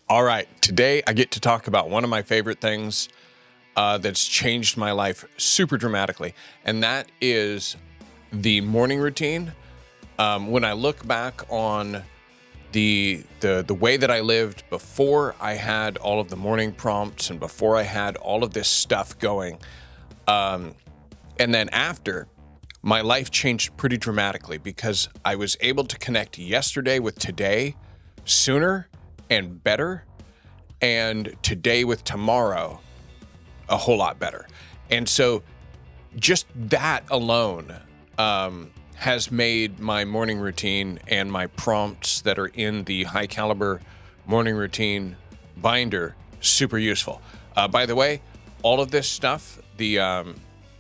All right, today I get to talk about one of my favorite things that's changed my life super dramatically, and that is the morning routine. When I look back on the way that I lived before I had all of the morning prompts and before I had all of this stuff going, and then after, my life changed pretty dramatically because I was able to connect yesterday with today sooner and better, and today with tomorrow a whole lot better. And so just that alone has made my morning routine and my prompts that are in the high caliber morning routine binder super useful. By the way, all of this stuff, the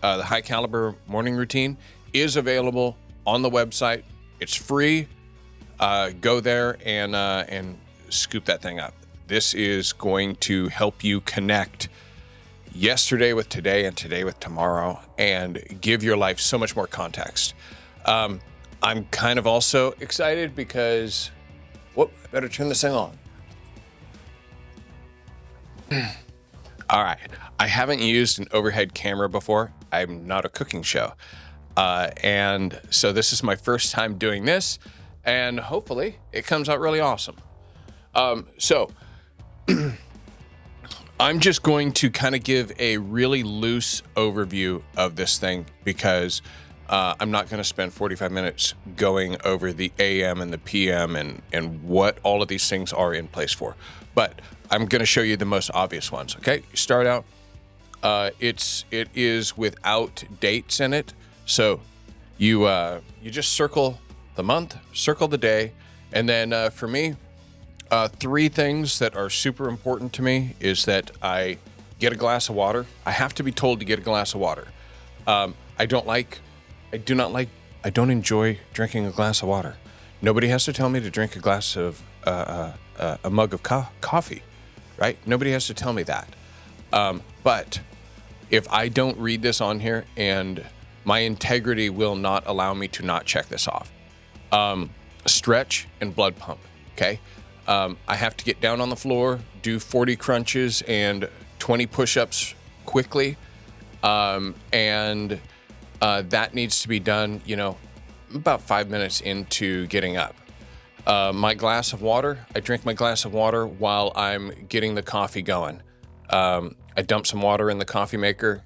high caliber morning routine, is available on the website. It's free. Go there and scoop that thing up. This is going to help you connect yesterday with today and today with tomorrow and give your life so much more context. I'm kind of also excited because, I better turn this thing on. All right. I haven't used an overhead camera before. I'm not a cooking show. And so this is my first time doing this, and hopefully it comes out really awesome. So I'm just going to kind of give a really loose overview of this thing because I'm not going to spend 45 minutes going over the AM and the PM and what all of these things are in place for. But I'm going to show you the most obvious ones. Okay, start out. It is without dates in it, so you just circle the month, circle the day, and then for me, three things that are super important to me is that I get a glass of water. I have to be told to get a glass of water. I don't enjoy drinking a glass of water. Nobody has to tell me to drink a glass of a mug of coffee, right? Nobody has to tell me that. But if I don't read this on here, and my integrity will not allow me to not check this off. Stretch and blood pump, okay? I have to get down on the floor, do 40 crunches and 20 push-ups quickly. And that needs to be done, about 5 minutes into getting up. My glass of water, I drink my glass of water while I'm getting the coffee going. I dump some water in the coffee maker,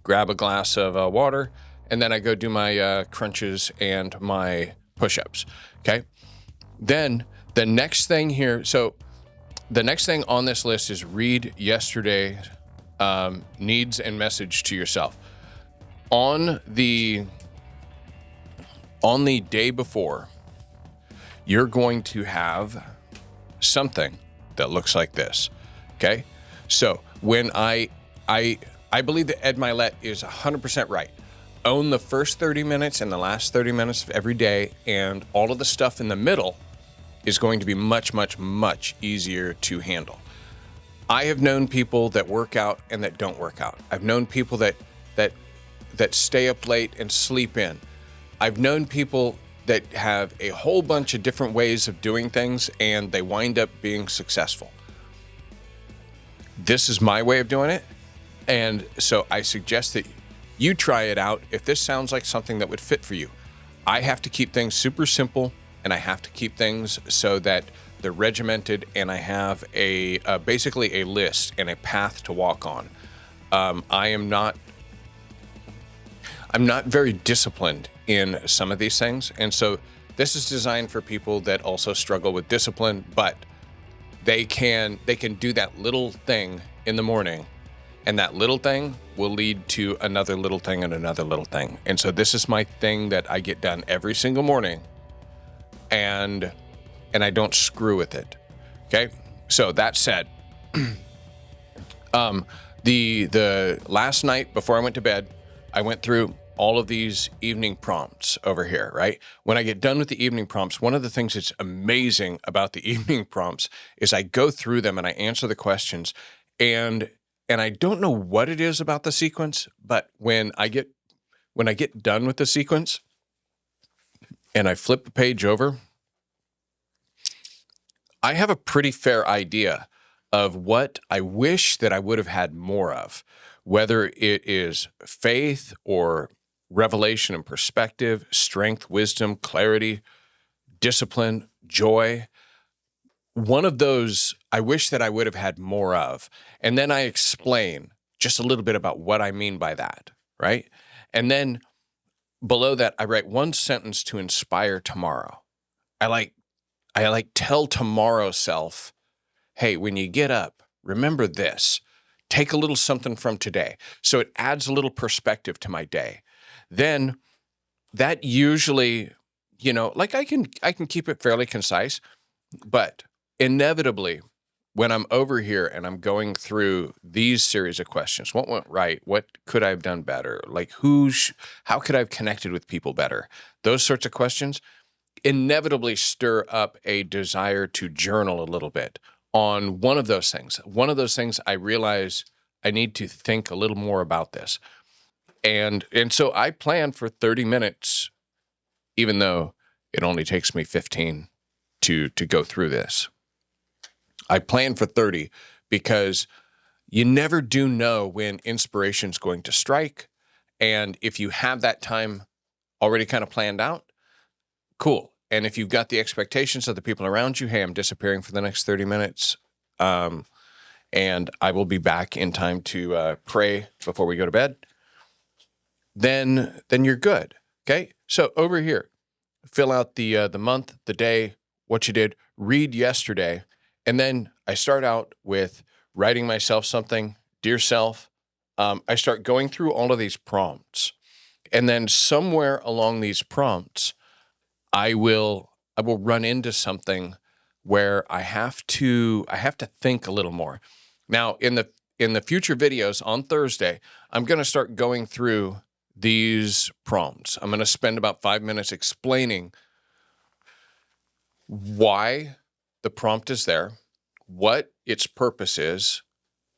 grab a glass of water, and then I go do my crunches and my push-ups, okay? Then the next thing here, so the next thing on this list is read yesterday's needs and message to yourself. On the day before, you're going to have something that looks like this, okay? So when I believe that Ed Milet is 100% right. Own the first 30 minutes and the last 30 minutes of every day, and all of the stuff in the middle is going to be much, much, much easier to handle. I have known people that work out and that don't work out. I've known people that stay up late and sleep in. I've known people that have a whole bunch of different ways of doing things and they wind up being successful. This is my way of doing it. And so I suggest that you try it out if this sounds like something that would fit for you. I have to keep things super simple, and I have to keep things so that they're regimented, and I have basically a list and a path to walk on. I'm not very disciplined in some of these things, and so this is designed for people that also struggle with discipline, but they can do that little thing in the morning, and that little thing will lead to another little thing and another little thing. And so this is my thing that I get done every single morning, and I don't screw with it. Okay? So that said, the last night before I went to bed, I went through all of these evening prompts over here, right? When I get done with the evening prompts, one of the things that's amazing about the evening prompts is I go through them and I answer the questions, and I don't know what it is about the sequence, but when I get done with the sequence and I flip the page over, I have a pretty fair idea of what I wish that I would have had more of, whether it is faith or revelation and perspective, strength, wisdom, clarity, discipline, joy. One of those I wish that I would have had more of. And then I explain just a little bit about what I mean by that, right? And then below that, I write one sentence to inspire tomorrow. I like tell tomorrow self, hey, when you get up, remember this. Take a little something from today. So it adds a little perspective to my day. Then that usually, like I can keep it fairly concise, but inevitably when I'm over here and I'm going through these series of questions, what went right? What could I have done better? Like how could I have connected with people better? Those sorts of questions inevitably stir up a desire to journal a little bit on one of those things. One of those things I realize I need to think a little more about this. And so I plan for 30 minutes, even though it only takes me 15 to go through this. I plan for 30 because you never do know when inspiration's going to strike. And if you have that time already kind of planned out, cool. And if you've got the expectations of the people around you, hey, I'm disappearing for the next 30 minutes, and I will be back in time to pray before we go to bed, then you're good, okay? So over here, fill out the month, the day, what you did, read yesterday, and then I start out with writing myself something, dear self. I start going through all of these prompts, and then somewhere along these prompts, I will run into something where I have to think a little more. Now, in the future videos on Thursday, I'm going to start going through these prompts. I'm going to spend about 5 minutes explaining why the prompt is there, what its purpose is,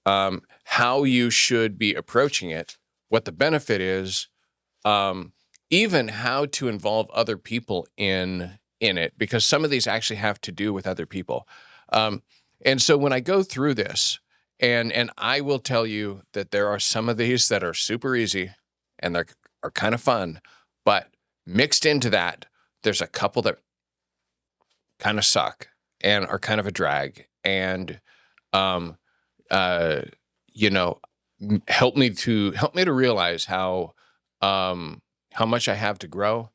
how you should be approaching it, what the benefit is, even how to involve other people in it, because some of these actually have to do with other people. And so when I go through this, and I will tell you that there are some of these that are super easy and they're are kind of fun, but mixed into that, there's a couple that kind of suck and are kind of a drag. And um, uh, you know, help me to realize how much I have to grow,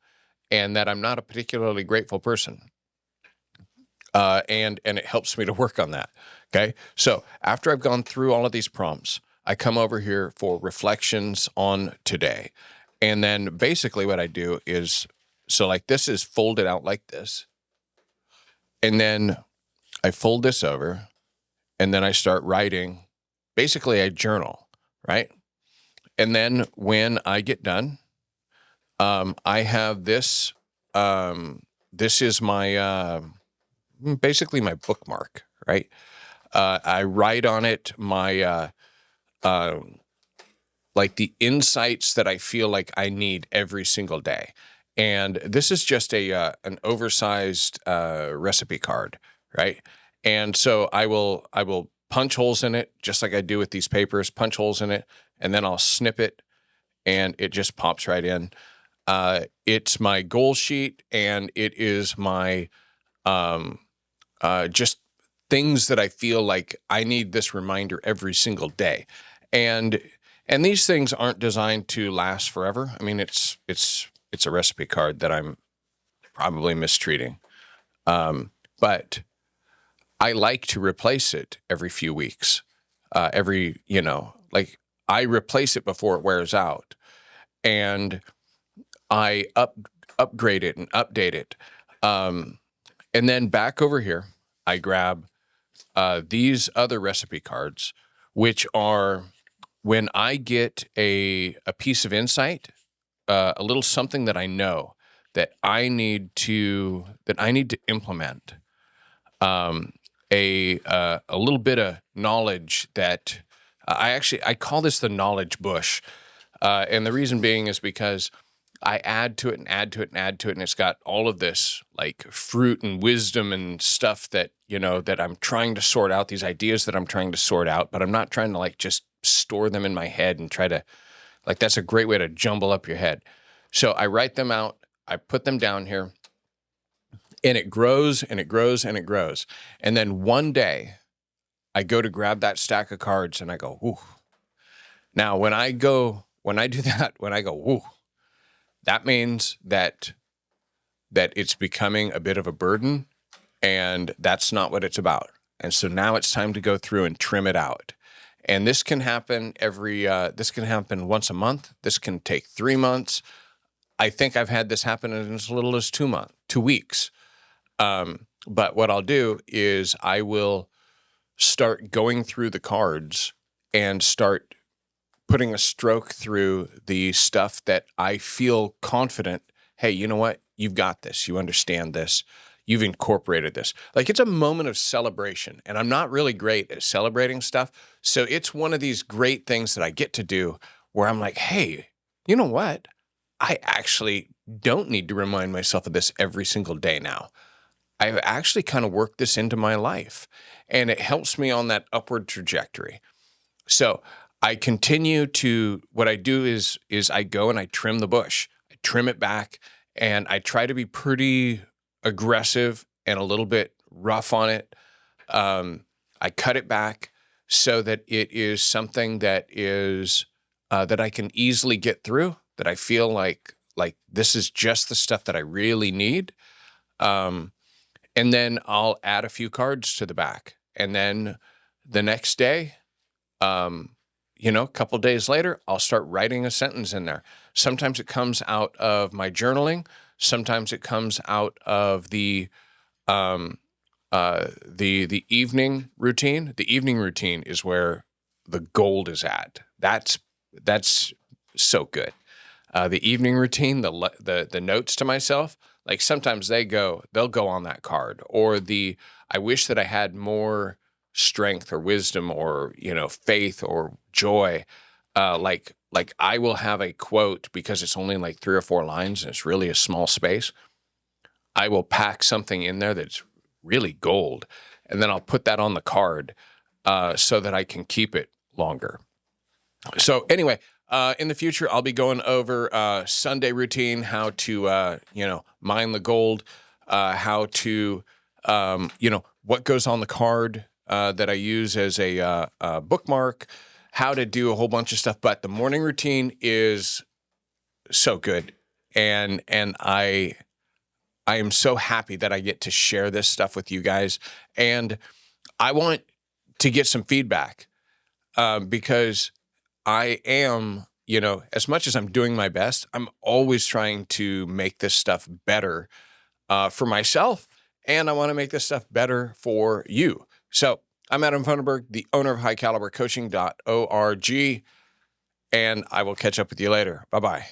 and that I'm not a particularly grateful person. And it helps me to work on that. Okay. So after I've gone through all of these prompts, I come over here for reflections on today. And then basically what I do is, so like this is folded out like this. And then I fold this over, and then I start writing. Basically I journal, right? And then when I get done, I have this, this is my, basically my bookmark, right? I write on it my, like the insights that I feel like I need every single day. And this is just an oversized, recipe card, right? And so I will punch holes in it, just like I do with these papers, punch holes in it, and then I'll snip it and it just pops right in. It's my goal sheet, and it is my, just things that I feel like I need this reminder every single day. And these things aren't designed to last forever. I mean, it's a recipe card that I'm probably mistreating. But I like to replace it every few weeks. Like I replace it before it wears out, and I upgrade it and update it. And then back over here, I grab these other recipe cards, which are when I get a piece of insight, a little something that I know that I need to implement, a little bit of knowledge that I call this the knowledge bush, and the reason being is because I add to it and add to it and add to it. And it's got all of this like fruit and wisdom and stuff that, that I'm trying to sort out, these ideas that I'm trying to sort out, but I'm not trying to like just store them in my head and try to, like, that's a great way to jumble up your head. So I write them out, I put them down here, and it grows and it grows and it grows. And then one day I go to grab that stack of cards and I go, ooh. Now, when I do that, when I go, ooh, that means that it's becoming a bit of a burden, and that's not what it's about. And so now it's time to go through and trim it out. And this can happen this can happen once a month. This can take 3 months. I think I've had this happen in as little as 2 weeks. But what I'll do is I will start going through the cards and start putting a stroke through the stuff that I feel confident. Hey, you know what? You've got this. You understand this. You've incorporated this. Like, it's a moment of celebration, and I'm not really great at celebrating stuff. So it's one of these great things that I get to do where I'm like, hey, you know what? I actually don't need to remind myself of this every single day now. I've actually kind of worked this into my life, and it helps me on that upward trajectory. So I continue to, what I do is I go and I trim the bush. I trim it back, and I try to be pretty aggressive and a little bit rough on it. I cut it back so that it is something that is that I can easily get through, that I feel like this is just the stuff that I really need. And then I'll add a few cards to the back. And then the next day, a couple days later, I'll start writing a sentence in there. Sometimes it comes out of my journaling. Sometimes it comes out of the evening routine. The evening routine is where the gold is at. That's so good. The evening routine, the notes to myself, like sometimes they'll go on that card, or I wish that I had more strength or wisdom or, faith or joy. Like I will have a quote because it's only like 3 or 4 lines and it's really a small space. I will pack something in there that's really gold, and then I'll put that on the card so that I can keep it longer. So anyway, in the future, I'll be going over Sunday routine, how to, mine the gold, how to, what goes on the card that I use as a bookmark, how to do a whole bunch of stuff. But the morning routine is so good. And I am so happy that I get to share this stuff with you guys. And I want to get some feedback because I am, as much as I'm doing my best, I'm always trying to make this stuff better for myself. And I want to make this stuff better for you. So I'm Adam Funderburg, the owner of highcalibercoaching.org, and I will catch up with you later. Bye-bye.